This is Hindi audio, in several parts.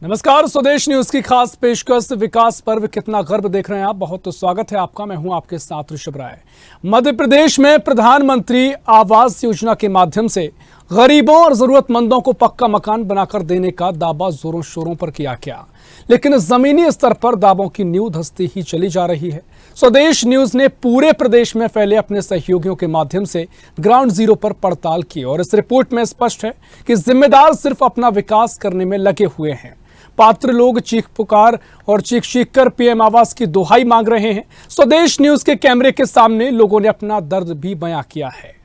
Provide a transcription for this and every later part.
नमस्कार, स्वदेश न्यूज की खास पेशकश विकास पर्व कितना गर्व देख रहे हैं आप। बहुत स्वागत है आपका। मैं हूं आपके साथ ऋषभ राय। मध्य प्रदेश में प्रधानमंत्री आवास योजना के माध्यम से गरीबों और जरूरतमंदों को पक्का मकान बनाकर देने का दावा जोरों शोरों पर किया गया, लेकिन जमीनी स्तर पर दावों की नींव धंसती ही चली जा रही है। स्वदेश न्यूज ने पूरे प्रदेश में फैले अपने सहयोगियों के माध्यम से ग्राउंड जीरो पर पड़ताल की और इस रिपोर्ट में स्पष्ट है कि जिम्मेदार सिर्फ अपना विकास करने में लगे हुए हैं। पात्र लोग चीख पुकार और चीख कर पीएम आवास की दुहाई मांग रहे हैं। स्वदेश न्यूज के कैमरे के सामने लोगों ने अपना दर्द भी बयां किया है।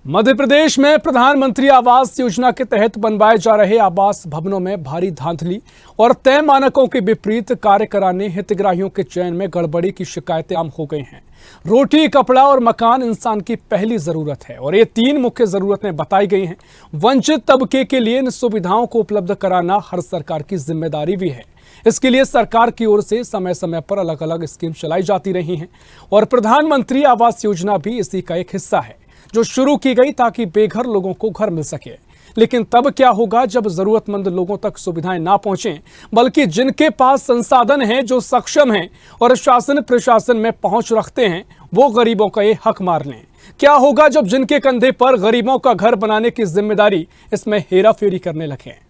मध्य प्रदेश में प्रधानमंत्री आवास योजना के तहत बनवाए जा रहे आवास भवनों में भारी धांधली और तय मानकों के विपरीत कार्य कराने हितग्राहियों के चयन में गड़बड़ी की शिकायतें आम हो गई हैं। रोटी, कपड़ा और मकान इंसान की पहली जरूरत है और ये तीन मुख्य जरूरतें बताई गई हैं। वंचित तबके के लिए इन सुविधाओं को उपलब्ध कराना हर सरकार की जिम्मेदारी भी है। इसके लिए सरकार की ओर से समय समय पर अलग अलग स्कीम चलाई जाती रही हैं और प्रधानमंत्री आवास योजना भी इसी का एक हिस्सा है, जो शुरू की गई ताकि बेघर लोगों को घर मिल सके। लेकिन तब क्या होगा जब जरूरतमंद लोगों तक सुविधाएं ना पहुंचें, बल्कि जिनके पास संसाधन हैं, जो सक्षम हैं और शासन प्रशासन में पहुंच रखते हैं, वो गरीबों का ये हक मार लें। क्या होगा जब जिनके कंधे पर गरीबों का घर बनाने की जिम्मेदारी इसमें हेराफेरी करने लगे।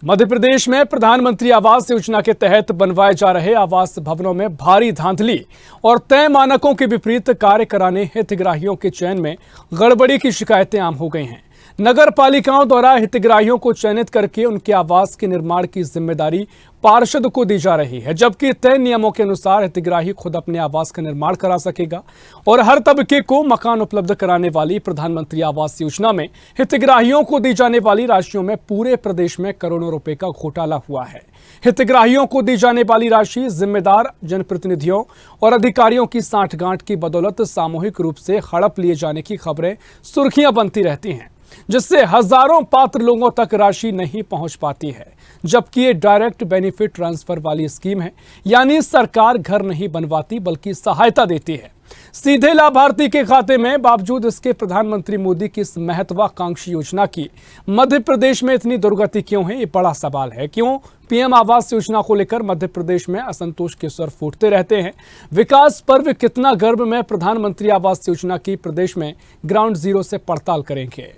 मध्य प्रदेश में प्रधानमंत्री आवास योजना के तहत बनवाए जा रहे आवास भवनों में भारी धांधली और तय मानकों के विपरीत कार्य कराने हितग्राहियों के चयन में गड़बड़ी की शिकायतें आम हो गई हैं। नगर पालिकाओं द्वारा हितग्राहियों को चयनित करके उनके आवास के निर्माण की जिम्मेदारी पार्षद को दी जा रही है, जबकि तय नियमों के अनुसार हितग्राही खुद अपने आवास का निर्माण करा सकेगा और हर तबके को मकान उपलब्ध कराने वाली प्रधानमंत्री आवास योजना में हितग्राहियों को दी जाने वाली राशियों में पूरे प्रदेश में करोड़ों रुपए का घोटाला हुआ है। हितग्राहियों को दी जाने वाली राशि जिम्मेदार जनप्रतिनिधियों और अधिकारियों की सांठगांठ की बदौलत सामूहिक रूप से हड़प लिए जाने की खबरें सुर्खियां बनती रहती हैं, जिससे हजारों पात्र लोगों तक राशि नहीं पहुंच पाती है। जबकि ये डायरेक्ट बेनिफिट ट्रांसफर वाली स्कीम है, यानी सरकार घर नहीं बनवाती बल्कि सहायता देती है सीधे लाभार्थी के खाते में। बावजूद इसके प्रधानमंत्री मोदी की इस महत्वाकांक्षी योजना की मध्य प्रदेश में इतनी दुर्गति क्यों है, ये बड़ा सवाल है। क्यों पीएम आवास योजना को लेकर मध्य प्रदेश में असंतोष के स्वर फूटते रहते हैं। विकास पर्व कितना गर्व में प्रधानमंत्री आवास योजना की प्रदेश में ग्राउंड जीरो से पड़ताल करेंगे।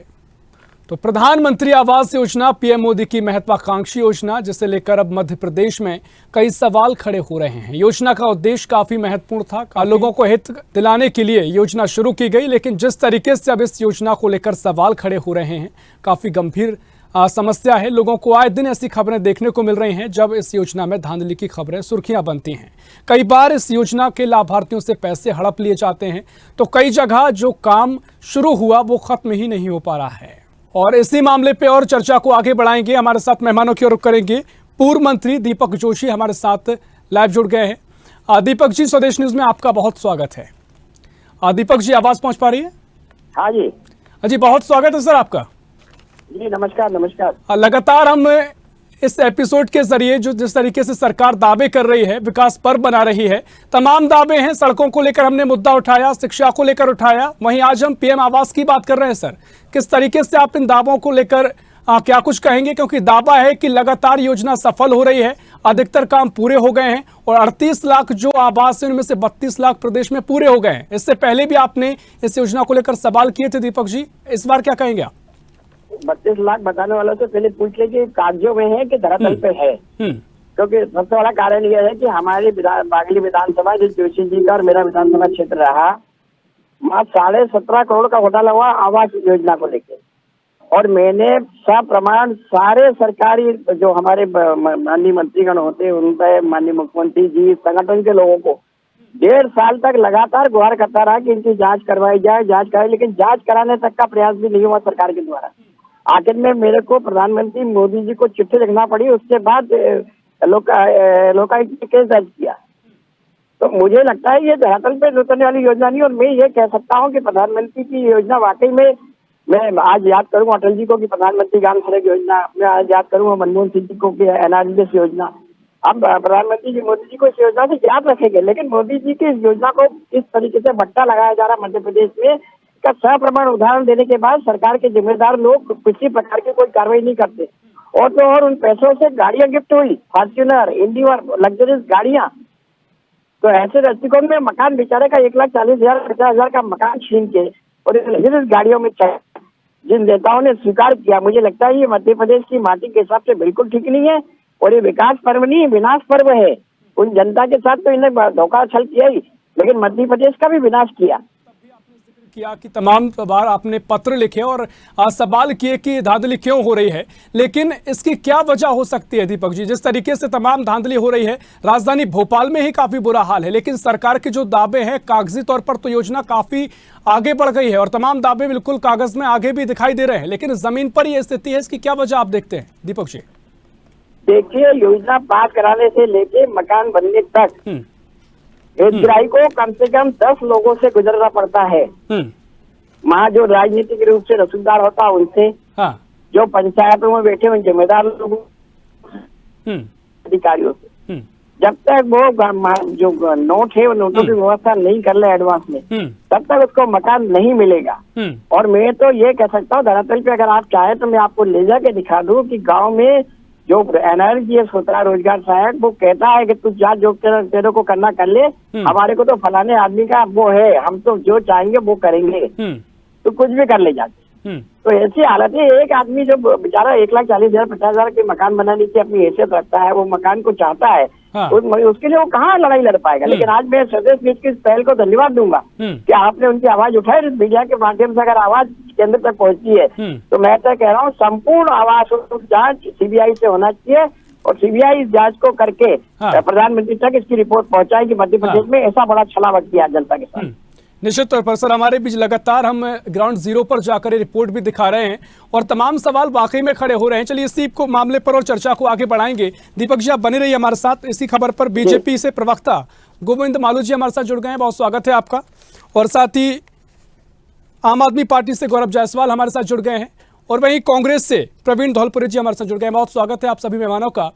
तो प्रधानमंत्री आवास योजना पीएम मोदी की महत्वाकांक्षी योजना, जिसे लेकर अब मध्य प्रदेश में कई सवाल खड़े हो रहे हैं। योजना का उद्देश्य काफी महत्वपूर्ण था, लोगों को हित दिलाने के लिए योजना शुरू की गई, लेकिन जिस तरीके से अब इस योजना को लेकर सवाल खड़े हो रहे हैं, काफी गंभीर समस्या है। लोगों को आए दिन ऐसी खबरें देखने को मिल रही हैं जब इस योजना में धांधली की खबरें सुर्खियां बनती हैं। कई बार इस योजना के लाभार्थियों से पैसे हड़प लिए जाते हैं, तो कई जगह जो काम शुरू हुआ वो खत्म ही नहीं हो पा रहा है। और इसी मामले पे और चर्चा को आगे बढ़ाएंगे। हमारे साथ मेहमानों की ओर रुख करेंगे। पूर्व मंत्री दीपक जोशी हमारे साथ लाइव जुड़ गए हैं। दीपक जी, स्वदेश न्यूज में आपका बहुत स्वागत है। दीपक जी, आवाज पहुंच पा रही है? हाँ जी। जी, बहुत स्वागत है सर आपका। जी नमस्कार। नमस्कार। लगातार हम इस एपिसोड के जरिए जो जिस तरीके से सरकार दावे कर रही है, विकास पर्व बना रही है, तमाम दावे हैं। सड़कों को लेकर हमने मुद्दा उठाया, शिक्षा को लेकर उठाया, वहीं आज हम पीएम आवास की बात कर रहे हैं। सर, किस तरीके से आप इन दावों को लेकर क्या कुछ कहेंगे? क्योंकि दावा है कि लगातार योजना सफल हो रही है, अधिकतर काम पूरे हो गए हैं और 38 लाख जो आवास है उनमें से 32 लाख प्रदेश में पूरे हो गए हैं। इससे पहले भी आपने इस योजना को लेकर सवाल किए थे दीपक जी, इस बार क्या कहेंगे आप? 32 लाख बताने वालों से पहले पूछ ले कि कागजों में है कि धरातल पे है। क्योंकि सबसे बड़ा कारण यह है कि हमारी बागली विधानसभा, जो जोशी जी का और मेरा विधानसभा क्षेत्र रहा, वहाँ 17.5 करोड़ का घोटाला हुआ आवास योजना को लेकर। और मैंने सप्रमाण सारे सरकारी जो हमारे माननीय मंत्रीगण होते हैं उन पर, माननीय मुख्यमंत्री जी, संगठन के लोगों को 1.5 साल तक लगातार गुहार करता रहा कि इनकी जांच करवाई जाए, जांच कराई, लेकिन जांच कराने तक का प्रयास भी नहीं हुआ सरकार के द्वारा। आखिर में मेरे को प्रधानमंत्री मोदी जी को चिट्ठी लिखना पड़ी, उसके बाद लोकायुक्त ने केस दर्ज किया। तो मुझे लगता है ये धरातल पे उतरने वाली योजना नहीं। और मैं ये कह सकता हूँ कि प्रधानमंत्री की योजना वाकई में, मैं आज याद करूंगा अटल जी को कि प्रधानमंत्री ग्राम सड़क योजना, मैं आज याद करूंगा मनमोहन सिंह जी को कि एनआरजीएस योजना। अब प्रधानमंत्री जी मोदी जी को इस योजना से याद रखेंगे, लेकिन मोदी जी की इस योजना को इस तरीके से बट्टा लगाया जा रहा है मध्य प्रदेश में, का सप्रमाण उदाहरण देने के बाद सरकार के जिम्मेदार लोग किसी प्रकार की कोई कार्रवाई नहीं करते। और तो और उन पैसों से गाड़ियां गिफ्ट हुई, फॉर्च्यूनर, इंडिवर, लग्जरियस गाड़ियां। तो ऐसे दृष्टिकोण में मकान बेचारे का 1,40,000 50,000 का मकान छीन के और लग्जरियस गाड़ियों में जिन नेताओं ने स्वीकार किया, मुझे लगता है ये मध्य प्रदेश की माटी के हिसाब से बिल्कुल ठीक नहीं है। और ये विकास पर्व नहीं, विनाश पर्व है। उन जनता के साथ तो इन्हें धोखा छल किया ही, लेकिन मध्य प्रदेश का भी विनाश किया कि तमाम बार आपने पत्र लिखे और सवाल किए कि धांधली क्यों हो रही है, लेकिन इसकी क्या वजह हो सकती है दीपक जी? जिस तरीके से तमाम धांधली हो रही है, राजधानी भोपाल में ही काफी बुरा हाल है, लेकिन सरकार के जो दावे हैं कागजी तौर पर तो योजना काफी आगे बढ़ गई है और तमाम दावे बिल्कुल कागज में आगे भी दिखाई दे रहे हैं, लेकिन जमीन पर ये स्थिति है। इसकी क्या वजह आप देखते हैं दीपक जी? देखिए, योजना पास कराने से लेके मकान बनने तक हितग्राही को कम से कम 10 लोगों से गुजरना पड़ता है। वहाँ जो राजनीतिक रूप से रसूखदार होता है उनसे, हाँ। जो पंचायतों में बैठे हुए जिम्मेदार लोगों, अधिकारियों से। जब तक वो जो नोट है वो नोटों की व्यवस्था नहीं कर ले एडवांस में, तब तक उसको मकान नहीं मिलेगा। और मैं तो ये कह सकता हूँ, धरातल पे अगर आप चाहे तो मैं आपको ले जाके दिखा दूं कि गांव में जो NRGS होता है, रोजगार सहायक, वो कहता है कि तू जा, जो तेरे को करना कर ले, हमारे को तो फलाने आदमी का वो है, हम तो जो चाहेंगे वो करेंगे, तो कुछ भी कर ले जाते। तो ऐसी हालत है, एक आदमी जो बेचारा 1,40,000 50,000 के मकान बनाने की अपनी हैसियत रखता है, वो मकान को चाहता है, हाँ। उसके लिए वो कहाँ लड़ाई लड़ पाएगा। लेकिन आज मैं स्वदेश न्यूज की इस पहल को धन्यवाद दूंगा कि आपने उनकी आवाज उठाई। मीडिया के माध्यम से अगर आवाज केंद्र तक पहुंची है, तो मैं तो कह रहा हूँ संपूर्ण आवाज जांच CBI से होना चाहिए और CBI इस जांच को करके प्रधानमंत्री तक इसकी रिपोर्ट पहुंचाएगी मध्य प्रदेश में ऐसा बड़ा छलावट किया जनता के साथ। निश्चित तौर पर सर, हमारे बीच लगातार हम ग्राउंड जीरो पर जाकर रिपोर्ट भी दिखा रहे हैं और तमाम सवाल वाकई में खड़े हो रहे हैं। चलिए इसी को मामले पर और चर्चा को आगे बढ़ाएंगे। दीपक जी, आप बने रहिए हमारे साथ। इसी खबर पर बीजेपी से प्रवक्ता गोविंद मालू जी हमारे साथ जुड़ गए हैं, बहुत स्वागत है आपका। और साथ ही आम आदमी पार्टी से गौरव जायसवाल हमारे साथ जुड़ गए हैं और वहीं कांग्रेस से प्रवीण धौलपुरी जी हमारे साथ जुड़ गए हैं, बहुत स्वागत है आप सभी मेहमानों का।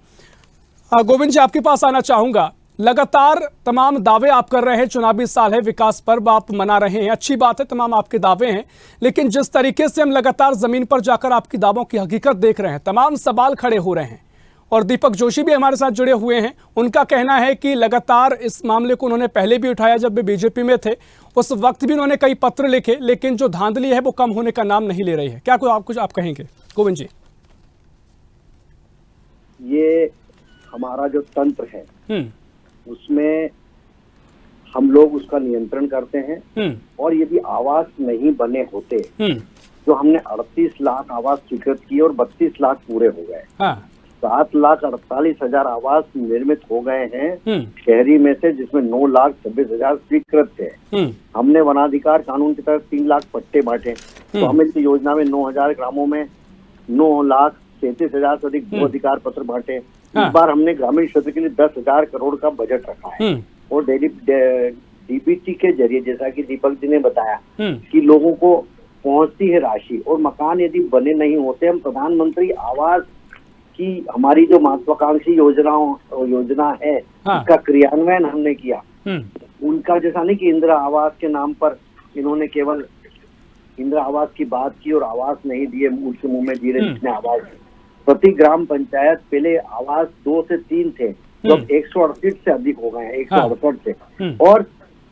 गोविंद जी, आपके पास आना चाहूंगा। लगातार तमाम दावे आप कर रहे हैं, चुनावी साल है, विकास पर्व आप मना रहे हैं, अच्छी बात है, तमाम आपके दावे हैं, लेकिन जिस तरीके से हम लगातार जमीन पर जाकर आपकी दावों की हकीकत देख रहे हैं, तमाम सवाल खड़े हो रहे हैं। और दीपक जोशी भी हमारे साथ जुड़े हुए हैं, उनका कहना है कि लगातार इस मामले को उन्होंने पहले भी उठाया, जब वे बीजेपी में थे उस वक्त भी उन्होंने कई पत्र लिखे, लेकिन जो धांधली है वो कम होने का नाम नहीं ले रही है। क्या कुछ आप कहेंगे गोविंद जी? ये हमारा जो तंत्र है उसमें हम लोग उसका नियंत्रण करते हैं और यदि आवास नहीं बने होते, जो हमने 38 लाख आवास स्वीकृत किए और 32 लाख पूरे हो गए, 7,48,000 आवास निर्मित हो गए हैं शहरी में से, जिसमें 9,26,000 स्वीकृत थे। हमने वनाधिकार कानून की तरफ 3 लाख पट्टे बांटे, तो हमें इस योजना में 9,000 ग्रामों में 9,37,000 से अधिक भू अधिकार पत्र बांटे। इस बार हमने ग्रामीण क्षेत्र के लिए 10,000 करोड़ का बजट रखा है और DBT के जरिए, जैसा कि दीपक जी ने बताया, कि लोगों को पहुंचती है राशि। और मकान यदि बने नहीं होते, हम प्रधानमंत्री आवास की हमारी जो महत्वाकांक्षी योजना है उसका क्रियान्वयन हमने किया। उनका जैसा नहीं कि इंदिरा आवास के नाम पर इन्होंने केवल इंदिरा आवास की बात की और आवास नहीं दिए, मुंह से मुंह में दिए जितने आवास। प्रति ग्राम पंचायत पहले आवास 2 से 3 थे, जब 168 से अधिक हो गए हैं, 168 से।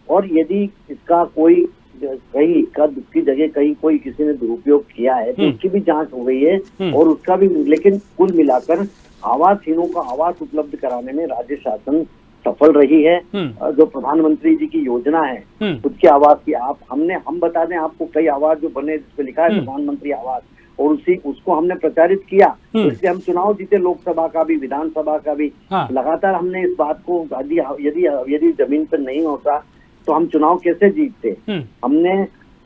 और यदि इसका कोई कहीं की जगह कहीं कोई किसी ने दुरुपयोग किया है तो उसकी भी जांच हो गई है और उसका भी, लेकिन कुल मिलाकर आवासहीनों को आवास उपलब्ध कराने में राज्य शासन सफल रही है। जो प्रधानमंत्री जी की योजना है उसके आवास की हम बता दें आपको, कई आवास जो बने जिसपे लिखा है प्रधानमंत्री आवास, और उसको हमने प्रचारित किया, तो इसलिए हम चुनाव जीते, लोकसभा का भी विधानसभा का भी। लगातार हमने इस बात को, यदि जमीन पर नहीं होता तो हम चुनाव कैसे जीतते। हमने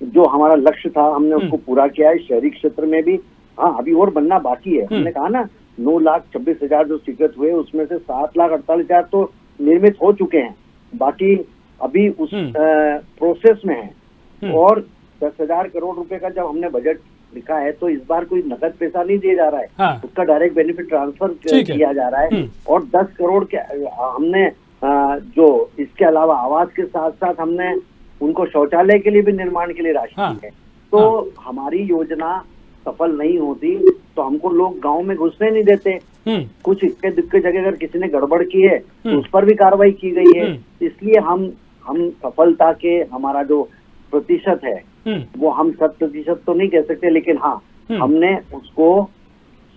जो हमारा लक्ष्य था हमने उसको पूरा किया है, शहरी क्षेत्र में भी। हाँ, अभी और बनना बाकी है। हमने कहा ना 9,26,000 जो स्वीकृत हुए उसमें से 7,48,000 तो निर्मित हो चुके हैं, बाकी अभी उस प्रोसेस में है। और 10,000 करोड़ रुपए का जब हमने बजट लिखा है तो इस बार कोई नकद पैसा नहीं दिया जा रहा है। हाँ। उसका डायरेक्ट बेनिफिट ट्रांसफर किया जा रहा है। और 10 करोड़ के हमने जो इसके अलावा आवास के साथ साथ हमने उनको शौचालय के लिए भी निर्माण के लिए राशि दी है। तो हमारी योजना सफल नहीं होती तो हमको लोग गांव में घुसने नहीं देते। कुछ इक्के दुक्के जगह अगर किसी ने गड़बड़ की है तो उस पर भी कार्रवाई की गई है। इसलिए हम सफलता के हमारा जो प्रतिशत है वो हम 100% तो नहीं कह सकते, लेकिन हाँ हमने उसको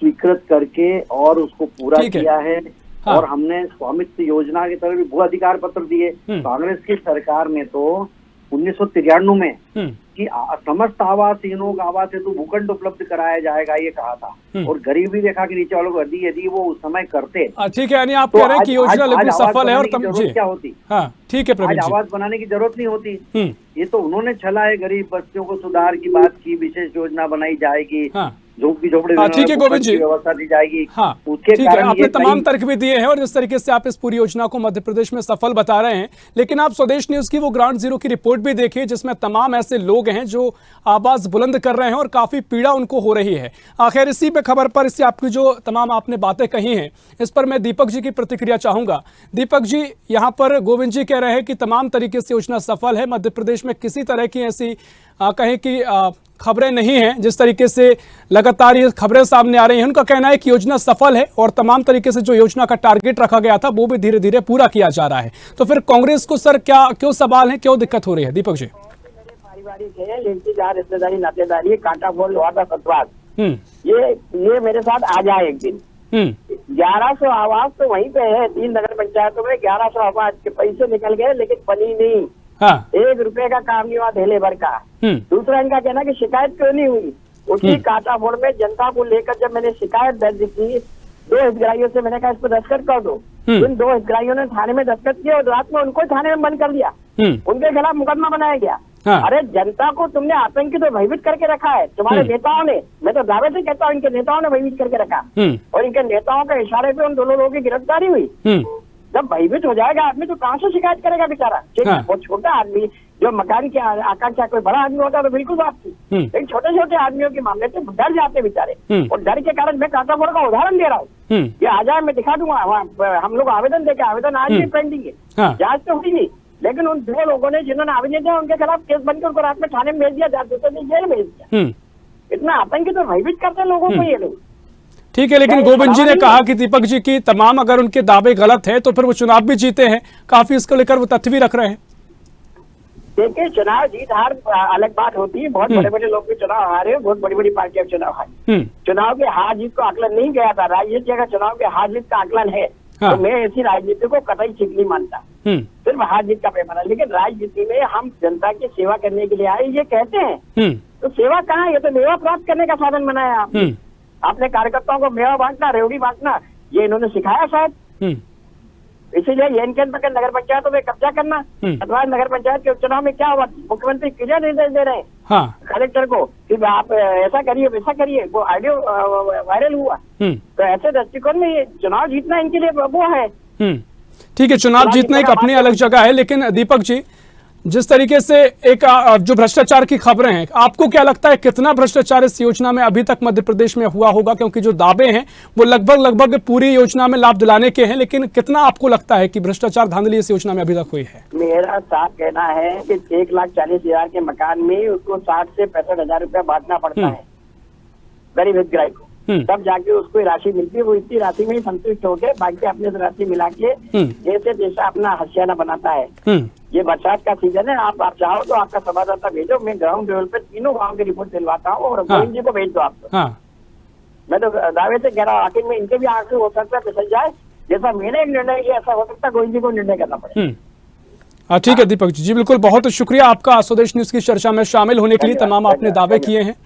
स्वीकृत करके और उसको पूरा किया है। हाँ। और हमने स्वामित्व योजना की तरफ भी भू अधिकार पत्र दिए। कांग्रेस की सरकार ने तो 1993 में कि समस्त आवासहीनों का आवास हेतु भूखंड उपलब्ध कराया जाएगा ये कहा था। और गरीबी रेखा के नीचे वालों को यदि वो उस समय करते। ठीक है, यानी आप कह रहे हैं कि योजना बिल्कुल सफल है और क्या होती। हाँ, ठीक है प्रवीण जी, आवास बनाने की जरूरत नहीं होती। ये तो उन्होंने चला है, गरीब बच्चों को सुधार की बात की, विशेष योजना बनाई जाएगी। हाँ। झोंपड़ी ठीक है गोविंद जी, व्यवस्था दी जाएगी। हाँ, ठीक है, आपने तमाम तर्क भी दिए हैं और जिस तरीके से आप इस पूरी योजना को मध्य प्रदेश में सफल बता रहे हैं, लेकिन आप स्वदेश न्यूज की वो ग्राउंड जीरो की रिपोर्ट भी देखिए जिसमें तमाम ऐसे लोग हैं जो आवाज बुलंद कर रहे हैं और काफी पीड़ा उनको हो रही है। आखिर इसी पे खबर पर इससे आपकी जो तमाम आपने बातें कही हैं इस पर मैं दीपक जी की प्रतिक्रिया चाहूंगा। दीपक जी, यहाँ पर गोविंद जी कह रहे हैं कि तमाम तरीके से योजना सफल है, मध्य प्रदेश में किसी तरह की ऐसी कहें कि खबरें नहीं हैं। जिस तरीके से लगातार ये खबरें सामने आ रही हैं, उनका कहना है कि योजना सफल है और तमाम तरीके से जो योजना का टारगेट रखा गया था वो भी धीरे धीरे पूरा किया जा रहा है। तो फिर कांग्रेस को सर क्यों सवाल है, क्यों दिक्कत हो रही है? दीपक जी, पारिवारिक है, रिश्तेदार रिश्तेदारी नातेदारी, कांटा फोड़ लोहा का सतवाद, ये मेरे साथ आ जाए एक दिन। 1100 आवास तो वहीं पे है, 3 नगर पंचायतों में 1100 आवास के पैसे निकल गए लेकिन बनी नहीं। हाँ। 1 रुपए का काम नहीं हुआ धेले भर का। दूसरा इनका कहना कि शिकायत क्यों नहीं हुई। उसी कांटा फोड़ में जनता को लेकर जब मैंने शिकायत दर्ज की 2 हितग्राहियों से, मैंने कहा इस पर दस्तखत कर दो। उन 2 हितग्राहियों ने थाने में दस्तखत किए और रात में उनको थाने में बंद कर दिया। उनके खिलाफ मुकदमा बनाया गया। हाँ। अरे जनता को तुमने आतंकित और भयभीत करके रखा है तुम्हारे नेताओं ने। मैं तो दावे से कहता हूँ इनके नेताओं ने भयभीत करके रखा और इनके नेताओं के इशारे पे उन 2 लोगों की गिरफ्तारी हुई। जब भयभीत हो जाएगा आदमी तो कहाँ से शिकायत करेगा बेचारा। हाँ। बहुत छोटा आदमी जो मकान की आकांक्षा, कोई बड़ा आदमी होता तो बिल्कुल बात थी, लेकिन छोटे छोटे आदमियों के मामले से डर जाते बेचारे। और डर के कारण मैं कांटा फोड़ का उदाहरण दे रहा हूँ। ये आ जाए मैं दिखा दूंगा। हम लोग आवेदन देके, आवेदन आज भी पेंडिंग है, जांच तो हुई नहीं, लेकिन उन 2 लोगों ने जिन्होंने आवेदन दिया उनके खिलाफ केस बनकर उनको रात में थाने में भेज दिया, जांच जेल भेज दिया। इतना आतंकित और भयभीत करते लोगों को ये लोग। ठीक है, लेकिन गोविंद जी ने कहा कि दीपक जी की तमाम अगर उनके दावे गलत हैं तो फिर वो चुनाव भी जीते हैं, काफी इसको लेकर वो तथ्य भी रख रहे हैं। देखिए, चुनाव जीत हार अलग बात होती है। बहुत बड़े बड़े लोग भी चुनाव हारे, बहुत बड़ी बड़ी पार्टियां चुनाव हारी। चुनाव के हार जीत को आकलन नहीं गया था, राजनीति अगर चुनाव के हार जीत का आकलन है तो मैं ऐसी राजनीति को कतई ठीक नहीं मानता। सिर्फ हार जीत का पैमाना, लेकिन राजनीति में हम जनता की सेवा करने के लिए आए ये कहते हैं, तो सेवा कहाँ है? ये तो मेवा प्राप्त करने का साधन बनाया आपने कार्यकर्ताओं को मेवा बांटना, रेवड़ी बांटना, ये इन्होंने सिखाया शायद। इसीलिए एनकेन पर नगर पंचायतों में कब्जा करना। अथवा नगर पंचायत के उपचुनाव में क्या हुआ, मुख्यमंत्री क्लियर निर्देश दे रहे हैं हाँ। कलेक्टर को कि आप ऐसा करिए वैसा करिए, वो ऑडियो वायरल हुआ। तो ऐसे दृष्टिकोण में ये चुनाव जीतना इनके लिए वो है। ठीक है, चुनाव जीतना एक अपनी अलग जगह है, लेकिन दीपक जी जिस तरीके से एक जो भ्रष्टाचार की खबरें हैं, आपको क्या लगता है कितना भ्रष्टाचार इस योजना में अभी तक मध्य प्रदेश में हुआ होगा? क्योंकि जो दावे हैं वो लगभग पूरी योजना में लाभ दिलाने के हैं, लेकिन कितना आपको लगता है कि भ्रष्टाचार धांधली इस योजना में अभी तक हुई है? मेरा साफ कहना है कि 1,40,000 के मकान में उसको 60 से 65,000 रुपया बांटना पड़ता है गरीब हितग्राही को, तब जाके उसको राशि मिलती है। वो इतनी राशि में ही संतुष्ट होकर बाकी अपने राशि मिला के जैसे जैसा अपना हसियाना बनाता है। ये बरसात का सीजन है, आप चाहो तो आपका संवाददाता भेजो, मैं ग्राउंड लेवल पे तीनों गांव की रिपोर्ट दिलवाता हूँ और गोविंद जी को भेज दो आपको। मैं तो दावे से कह रहा हूँ आखिर में इनके भी आंख हो सकता है फिसल जाए, जैसा मैंने एक निर्णय किया ऐसा हो सकता है गोविंद जी को निर्णय करना पड़े। ठीक है दीपक जी, बिल्कुल, बहुत शुक्रिया आपका स्वदेश न्यूज की चर्चा में शामिल होने के लिए। तमाम आपने दावे किए हैं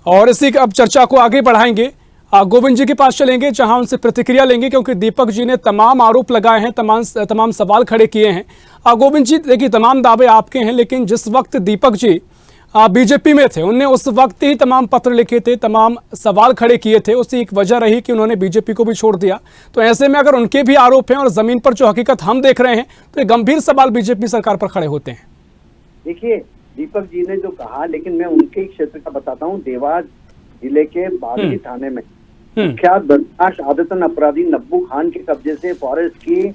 और इसी अब चर्चा को आगे बढ़ाएंगे। गोविंद जी के पास चलेंगे जहां उनसे प्रतिक्रिया लेंगे, क्योंकि दीपक जी ने तमाम आरोप लगाए हैं, तमाम सवाल खड़े किए हैं। गोविंद जी देखिए, तमाम दावे आपके हैं, लेकिन जिस वक्त दीपक जी बीजेपी में थे उनने उस वक्त ही तमाम पत्र लिखे थे, तमाम सवाल खड़े किए थे। उसकी एक वजह रही कि उन्होंने बीजेपी को भी छोड़ दिया। तो ऐसे में अगर उनके भी आरोप हैं और जमीन पर जो हकीकत हम देख रहे हैं तो ये गंभीर सवाल बीजेपी सरकार पर खड़े होते हैं। देखिए, दीपक जी ने जो कहा, लेकिन मैं उनके ही क्षेत्र का बताता हूँ। देवास जिले के बागली थाने में मुख्यात बदमाश आदतन अपराधी नब्बू खान के कब्जे से फॉरेस्ट की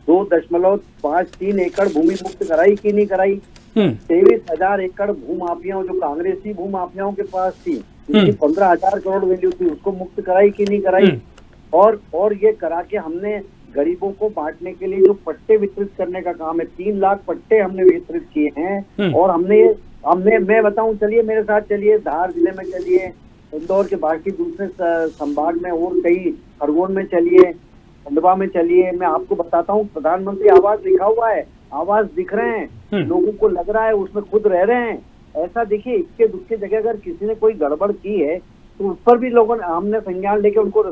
2.53 एकड़ भूमि मुक्त कराई कि नहीं कराई? 23,000 एकड़ भूमाफियाओं, जो कांग्रेसी भूमाफियाओं के पास थी, 15,000 करोड़ वैल्यू थी, उसको मुक्त कराई कि नहीं कराई? और ये करा के हमने गरीबों को बांटने के लिए जो पट्टे वितरित करने का काम है, 3 लाख पट्टे हमने वितरित किए हैं। और हमने मैं बताऊं, चलिए मेरे साथ चलिए, धार जिले में चलिए, इंदौर के बाकी दूसरे संभाग में और कई, खरगोन में चलिए, खंडवा में चलिए, मैं आपको बताता हूँ प्रधानमंत्री आवास लिखा हुआ है, आवास दिख रहे हैं, लोगों को लग रहा है उसमें खुद रह रहे हैं। ऐसा देखिए, इक्के दुक्के जगह अगर किसी ने कोई गड़बड़ की है तो उस पर भी लोगों ने, हमने संज्ञान लेके उनको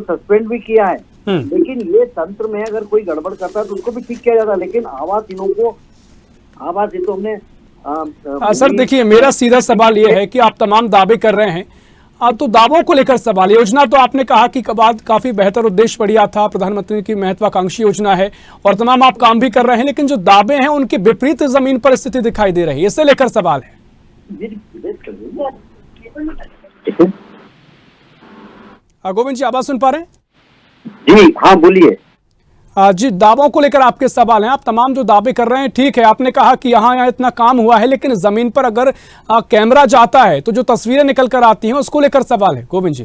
सस्पेंड भी किया है। लेकिन ये तंत्र में अगर कोई गड़बड़ करता है तो उसको भी ठीक किया जाता है। लेकिन आवास हितों हमने सर देखिए, मेरा सीधा सवाल ये है कि आप तमाम दावे कर रहे हैं, तो दावों को लेकर सवाल। योजना तो आपने कहा कि बाद काफी बेहतर उद्देश्य बढ़िया था, प्रधानमंत्री की महत्वाकांक्षी योजना है और तमाम आप काम भी कर रहे हैं, लेकिन जो दावे हैं उनके विपरीत जमीन पर स्थिति दिखाई दे रही है, इसे लेकर सवाल है। गोविंद जी, आवाज सुन पा रहे हैं? जी हाँ, बोलिए। जी, दावों को लेकर आपके सवाल हैं। आप तमाम जो दावे कर रहे हैं, ठीक है, आपने कहा कि यहाँ इतना काम हुआ है, लेकिन जमीन पर अगर कैमरा जाता है तो जो तस्वीरें निकल कर आती हैं उसको लेकर सवाल है। गोविंद जी,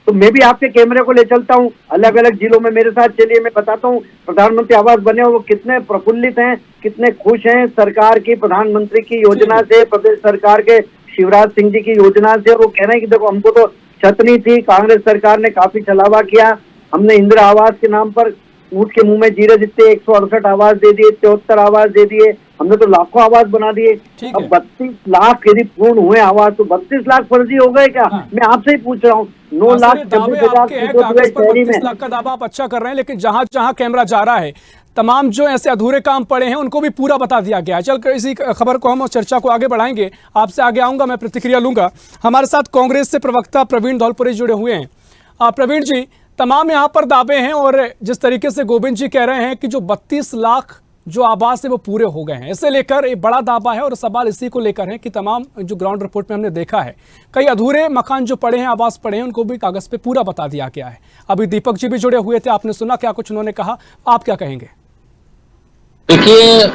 तो मैं भी आपके कैमरे को ले चलता हूँ अलग अलग जिलों में, मेरे साथ चलिए, मैं बताता हूँ प्रधानमंत्री आवास बने वो कितने प्रफुल्लित हैं, कितने खुश हैं सरकार की, प्रधानमंत्री की योजना से, प्रदेश सरकार के शिवराज सिंह जी की योजना से। वो कह रहे हैं कि देखो, हमको तो छत नहीं थी, कांग्रेस सरकार ने काफी छलावा किया, हमने इंदिरा आवास के नाम पर ऊँट के मुंह में जीरे जितने 168 आवास दे दिए, 73 आवास दे दिए, हमने तो लाखों आवास बना दिए। अब 32 लाख यदि पूर्ण हुए आवास तो 32 लाख फर्जी हो गए क्या? मैं आपसे ही पूछ रहा हूँ। 9,26,000 लाख का दावा आप अच्छा कर रहे हैं, लेकिन जहां जहां कैमरा जा रहा है तमाम जो ऐसे अधूरे काम पड़े हैं उनको भी पूरा बता दिया गया है। चल इसी खबर को हम और चर्चा को आगे बढ़ाएंगे, आपसे आगे आऊंगा, मैं प्रतिक्रिया लूंगा। हमारे साथ कांग्रेस से प्रवक्ता प्रवीण धौलपुरे जुड़े हुए हैं। प्रवीण जी, तमाम यहाँ पर दावे हैं और जिस तरीके से गोविंद जी कह रहे हैं कि जो 32 लाख जो आवास है वो पूरे हो गए हैं, इसे लेकर एक बड़ा दावा है और सवाल इसी को लेकर है कि तमाम जो ग्राउंड रिपोर्ट में हमने देखा है, कई अधूरे मकान जो पड़े हैं, आवास पड़े हैं, उनको भी कागज पे पूरा बता दिया गया है। अभी दीपक जी भी जुड़े हुए थे, आपने सुना क्या कुछ उन्होंने कहा, आप क्या कहेंगे? देखिए,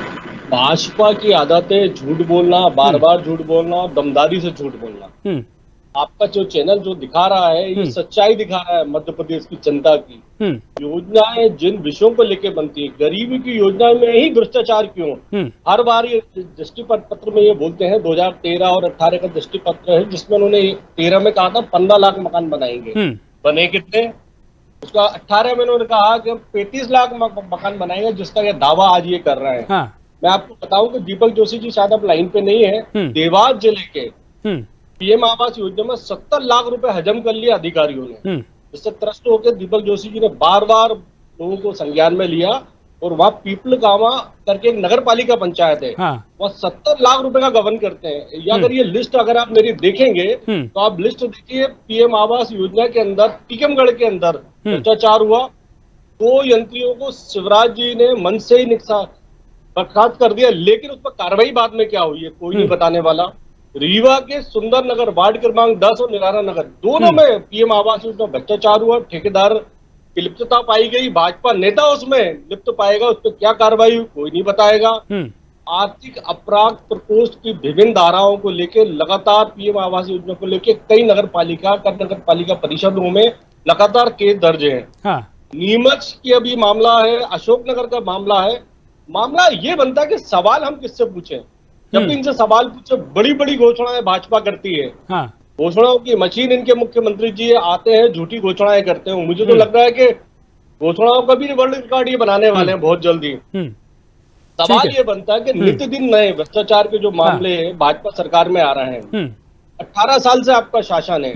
भाजपा की आदत है झूठ बोलना, बार बार झूठ बोलना और दमदारी से झूठ बोलना। आपका जो चैनल जो दिखा रहा है ये सच्चाई दिखा रहा है मध्य प्रदेश की जनता की। योजनाएं जिन विषयों को लेकर बनती है, गरीबी की योजना में ही भ्रष्टाचार क्यों? हर बार ये दृष्टि पत्र में ये बोलते हैं, 2013 और 18 का दृष्टि पत्र है जिसमें उन्होंने 13 में कहा था 15 लाख मकान बनाएंगे, बने कितने? उसका 18 में उन्होंने कहा कि हम 35 लाख मकान बनाएंगे, जिसका ये दावा आज ये कर रहे हैं। मैं आपको बताऊं कि दीपक जोशी जी शायद अब लाइन पे नहीं है, देवास जिले के पीएम आवास योजना में 70 लाख रुपए हजम कर लिया अधिकारियों ने, जिससे त्रस्त होकर दीपक जोशी जी ने बार बार लोगों को संज्ञान में लिया और वहाँ पीपल गांवा करके एक नगर पालिका पंचायत है, वह 70 लाख रुपए का गबन करते हैं। या अगर ये लिस्ट अगर आप मेरी देखेंगे तो आप लिस्ट देखिए, पीएम आवास योजना के अंदर टीकमगढ़ के अंदर भ्रष्टाचार हुआ, 2 यंत्रियों को शिवराज जी ने मन से ही बर्खास्त कर दिया, लेकिन उस पर कार्रवाई बाद में क्या हुई है कोई नहीं बताने वाला। रीवा के सुंदर नगर वार्ड क्रमांक 10 और निराला नगर दोनों में पीएम आवास योजना भ्रष्टाचार हुआ, ठेकेदार की लिप्तता पाई गई, भाजपा नेता उसमें लिप्त पाएगा, उस पर क्या कार्रवाई हुई कोई नहीं बताएगा। आर्थिक अपराध प्रकोष्ठ की विभिन्न धाराओं को लेकर लगातार पीएम आवास योजना को लेकर कई नगर पालिका परिषदों में लगातार केस दर्ज है। नीमच की अभी मामला है, अशोकनगर का मामला है। मामला ये बनता है कि सवाल हम किससे पूछें? जब भी इनसे सवाल पूछे, बड़ी बड़ी घोषणाएं भाजपा करती है, घोषणाओं की मशीन इनके मुख्यमंत्री जी आते हैं, झूठी घोषणाएं करते हैं। मुझे तो लग रहा है कि घोषणाओं का भी वर्ल्ड रिकॉर्ड ये बनाने वाले हैं बहुत जल्दी। सवाल ये बनता है कि नित्य दिन नए भ्रष्टाचार के जो मामले हैं भाजपा सरकार में आ रहे हैं। 18 साल से आपका शासन है,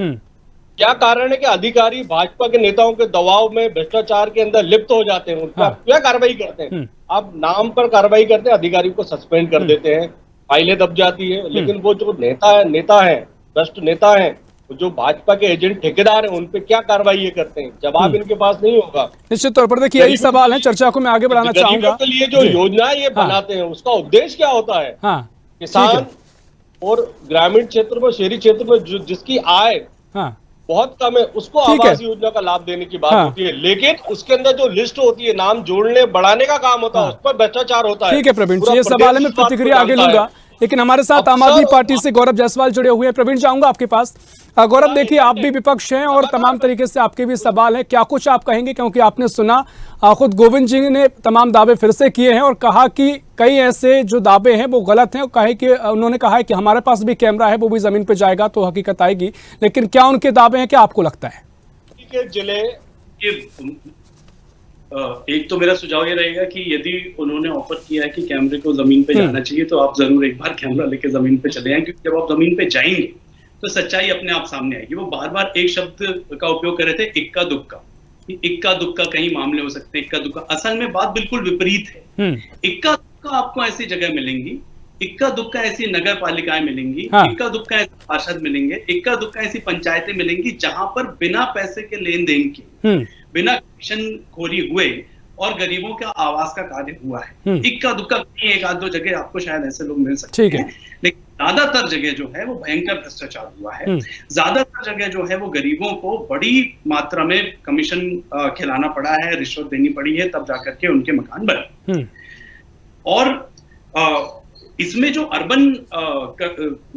क्या कारण है कि अधिकारी भाजपा के नेताओं के दबाव में भ्रष्टाचार के अंदर लिप्त हो जाते हैं? उनका क्या कार्रवाई करते हैं? आप नाम पर कार्रवाई करते हैं, अधिकारी को सस्पेंड कर देते हैं, फाइलें दब जाती है, लेकिन वो जो नेता है भ्रष्ट नेता है, जो भाजपा के एजेंट ठेकेदार हैं, उन पे क्या कार्रवाई ये करते हैं? जवाब इनके पास नहीं होगा। निश्चित तौर पर देखिए, यही सवाल है, चर्चा को मैं आगे बढ़ाना चाहूंगा। के लिए जो योजना ये बनाते हैं उसका उद्देश्य क्या होता है? किसान और ग्रामीण क्षेत्र में, शहरी क्षेत्र में जिसकी आय बहुत कम है, उसको आवास योजना का लाभ देने की बात होती है, लेकिन उसके अंदर जो लिस्ट होती है, नाम जोड़ने बढ़ाने का काम होता है, उस पर भ्रष्टाचार होता है। ठीक है प्रवीण जी, ये सवाल है, मैं प्रतिक्रिया आगे लूंगा, लेकिन हमारे साथ आम आदमी पार्टी से गौरव जायसवाल जुड़े हुए हैं। प्रवीण जाऊंगा आपके पास। गौरव, देखिए आप भी विपक्ष हैं और तमाम तरीके से आपके भी सवाल हैं, क्या कुछ आप कहेंगे? क्योंकि आपने सुना खुद गोविंद जी ने तमाम दावे फिर से किए हैं और कहा कि कई ऐसे जो दावे हैं वो गलत हैं, और उन्होंने कहा है कि हमारे पास भी कैमरा है, वो भी जमीन पे जाएगा तो हकीकत आएगी। लेकिन क्या उनके दावे हैं, क्या आपको लगता है? जिले एक तो मेरा सुझाव ये रहेगा कि यदि उन्होंने ऑफर किया है कि कैमरे को जमीन पे जाना चाहिए, तो आप जरूर एक बार कैमरा लेके जमीन पे चले आए, क्योंकि जब आप जमीन पे जाएंगे तो सच्चाई अपने आप सामने आएगी। वो बार बार एक शब्द का उपयोग कर रहे थे, इक्का दुक्का। इक्का दुक्का कहीं मामले हो सकते हैं, इक्का दुक्का। असल में बात बिल्कुल विपरीत है। इक्का दुक्का आपको ऐसी जगह मिलेंगी, इक्का दुक्का ऐसी नगर पालिकाएं मिलेंगी, इक्का दुक्का ऐसे पार्षद मिलेंगे, इक्का दुक्का ऐसी पंचायतें मिलेंगी जहां पर बिना पैसे के लेन देन के, बिना कमीशन खोरी हुए और गरीबों का आवास का कार्य हुआ है। इक्का दुक्का कहीं एक आध दो जगह आपको शायद ऐसे लोग मिल सकते हैं, लेकिन ज्यादातर जगह जो है वो भयंकर भ्रष्टाचार हुआ है। ज्यादातर जगह जो है वो गरीबों को बड़ी मात्रा में कमीशन खिलाना पड़ा है, रिश्वत देनी पड़ी है, तब जाकर के उनके मकान बने। और इसमें जो अर्बन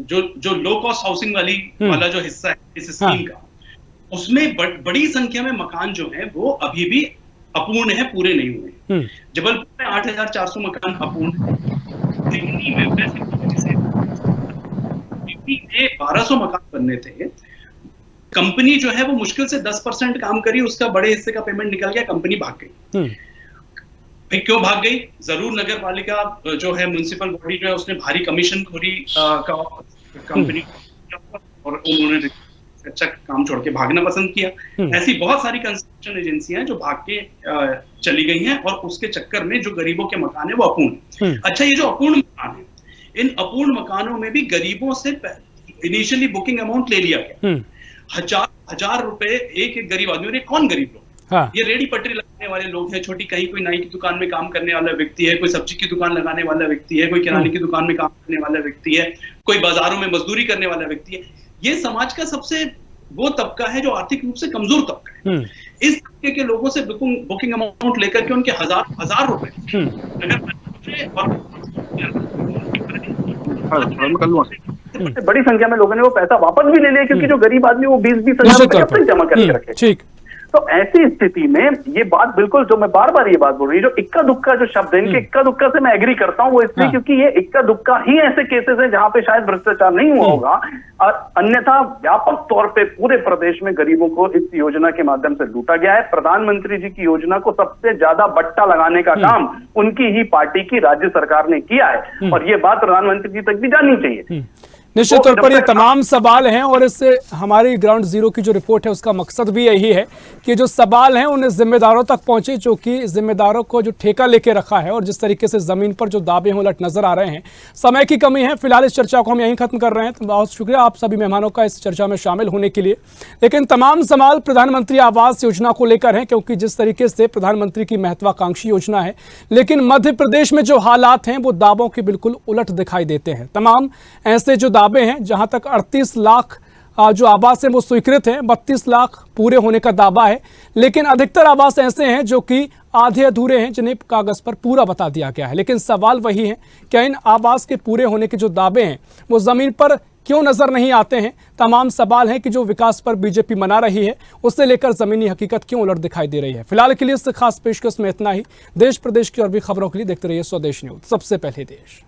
जो लो कॉस्ट हाउसिंग वाला जो हिस्सा है इस स्कीम का, उसमें बड़ी संख्या में मकान जो है वो अभी भी अपूर्ण है, पूरे नहीं हुए। जबलपुर में 8,400 मकान अपूर्ण है, दिल्ली में 1200 मकान बनने थे। कंपनी जो है वो मुश्किल से 10% काम करी, उसका बड़े हिस्से का पेमेंट निकल गया, कंपनी भाग गई। क्यों भाग गई? जरूर नगर पालिका जो है, म्युनिसिपल बॉडी जो है, उसने भारी कमीशन खोरी का कंपनी और उन्होंने अच्छा काम छोड़ के भागना पसंद किया। ऐसी बहुत सारी कंस्ट्रक्शन एजेंसियां हैं जो भाग के चली गई हैं और उसके चक्कर में जो गरीबों के मकान है वो अपूर्ण। अच्छा, ये जो अपूर्ण मकान है, इन अपूर्ण मकानों में भी गरीबों से इनिशियली बुकिंग अमाउंट ले लिया गया। हजार रुपए एक गरीब आदमी। और कौन गरीब लोग? ये रेडी पटरी लगाने वाले लोग हैं, छोटी कहीं कोई नाई की दुकान में काम करने वाला व्यक्ति है, कोई सब्जी की दुकान लगाने वाला व्यक्ति है, कोई किराने की दुकान में काम करने वाला व्यक्ति है, कोई बाजारों में मजदूरी करने वाला व्यक्ति है। ये समाज का सबसे वो तबका है जो आर्थिक रूप से कमजोर तबका है। इस तबके के लोगों से बुकिंग अमाउंट लेकर के उनके हजार रुपए बड़ी संख्या में लोगों ने वो पैसा वापस भी ले लिया, क्योंकि जो गरीब आदमी वो 20-20 हजार रुपए कब तक जमा करके रखे। तो ऐसी स्थिति में ये बात बिल्कुल, जो मैं बार बार ये बात बोल रही हूँ, जो इक्का दुक्का जो शब्द है, इनके इक्का दुक्का से मैं एग्री करता हूँ, वो इसलिए क्योंकि ये इक्का दुक्का ही ऐसे केसेस हैं जहां पे शायद भ्रष्टाचार नहीं हुआ होगा, और अन्यथा व्यापक तौर पे पूरे प्रदेश में गरीबों को इस योजना के माध्यम से लूटा गया है। प्रधानमंत्री जी की योजना को सबसे ज्यादा बट्टा लगाने का काम उनकी ही पार्टी की राज्य सरकार ने किया है, और ये बात प्रधानमंत्री जी तक भी जानी चाहिए। निश्चित तौर पर ये तमाम सवाल हैं, और इससे हमारी ग्राउंड जीरो की जो रिपोर्ट है उसका मकसद भी यही है कि जो सवाल हैं उन्हें जिम्मेदारों तक पहुंचे, जो कि जिम्मेदारों को जो ठेका लेके रखा है और जिस तरीके से जमीन पर जो दावे हैं उलट नजर आ रहे हैं। समय की कमी है, फिलहाल इस चर्चा को हम यहीं खत्म कर रहे हैं। तो बहुत शुक्रिया आप सभी मेहमानों का इस चर्चा में शामिल होने के लिए। लेकिन तमाम सवाल प्रधानमंत्री आवास योजना को लेकर है, क्योंकि जिस तरीके से प्रधानमंत्री की महत्वाकांक्षी योजना है, लेकिन मध्य प्रदेश में जो हालात हैं वो दावों के बिल्कुल उलट दिखाई देते हैं। तमाम ऐसे जो दावे हैं, जहां तक 38 लाख जो आवास हैं वो स्वीकृत हैं, 32 लाख पूरे होने का दावा है, लेकिन अधिकतर आवास ऐसे हैं जो कि आधे अधूरे हैं, जिन्हें कागज पर पूरा बता दिया गया है। लेकिन सवाल वही है, क्या इन आवास के पूरे होने के जो दावे हैं वो जमीन पर क्यों नजर नहीं आते हैं? तमाम सवाल हैं कि जो विकास पर बीजेपी मना रही है, उससे लेकर जमीनी हकीकत क्यों उलट दिखाई दे रही है। फिलहाल के लिए इस खास पेशकश में इतना ही। देश प्रदेश की और भी खबरों के लिए देखते रहिए स्वदेश न्यूज, सबसे पहले देश।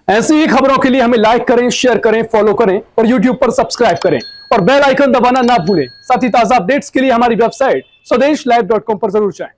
ऐसी ही खबरों के लिए हमें लाइक करें, शेयर करें, फॉलो करें और YouTube पर सब्सक्राइब करें और बेल आइकन दबाना ना भूलें। साथ ही ताजा अपडेट्स के लिए हमारी वेबसाइट swadesh live.com पर जरूर जाएं।